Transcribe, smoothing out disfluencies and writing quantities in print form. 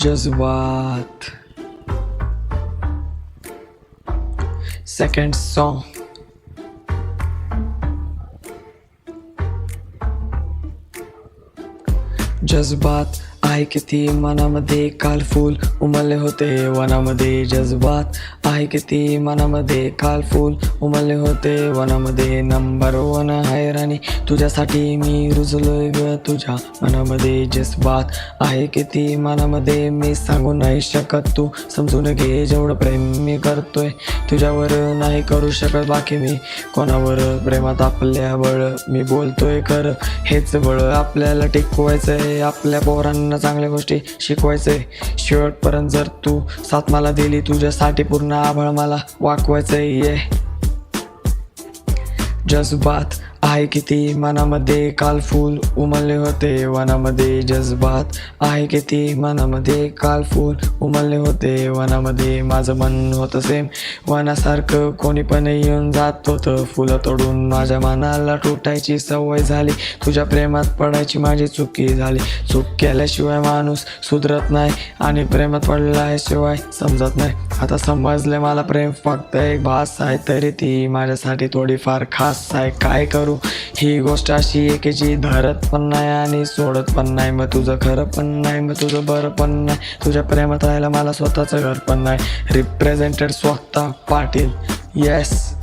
जज्बात second song. जज्बात आहे किती मनामध्ये, काल फूल उमलले होते वनामध्ये. जज्बात आहे किती मनामध्ये, काल फूल उमलले होते वनामध्ये. नंबर वन हैराणी तुझ्यासाठी मी रुजलोय ग तुझ्या मनामध्ये. जज्बात आहे किती मनामध्ये, मी सांगू नाही शकत, तू समजून घे. जेवढं प्रेम मी करतोय तुझ्यावर नाही करू शकत बाकी मी कोणावर. प्रेमात आपल्या बळ मी बोलतोय खरं, हेच बळ आपल्याला टिकवायचंय. आपल्या पोरांना चांगल्या गोष्टी शिकवायचंय. शेवटपर्यंत जर तू साथ मला दिली, तुझ्यासाठी पूर्ण आभाळ मला वाकवायचंय. ये जज्बात आहे किती मनामध्ये, काल फूल उमलले होते वनामध्ये. जज्बात आहे किती मनामध्ये, काल फूल उमलले होते वनामध्ये. माझं मन होतं सेम वनासारखं, कोणी पण येऊन जात होतं फुलं तोडून. माझ्या मनाला तुटायची सवय झाली, तुझ्या प्रेमात पडायची माझी चुकी झाली. चूक केल्याशिवाय माणूस सुधरत नाही आणि प्रेमात पडल्याशिवाय समजत नाही. आता समजले मला प्रेम फक्त एक भास आहे, तरी ती माझ्यासाठी थोडीफार खास आहे. काय करू ही गोष्ट अशी आहे की जी धरत पण नाही आणि सोडत पण नाही. मग तुझं खरं पण नाही, मग तुझं बरं पण नाही. तुझ्या प्रेमात राहायला मला स्वतःचं घर पण नाही. रिप्रेझेंटेड स्वतः पाटील. येस.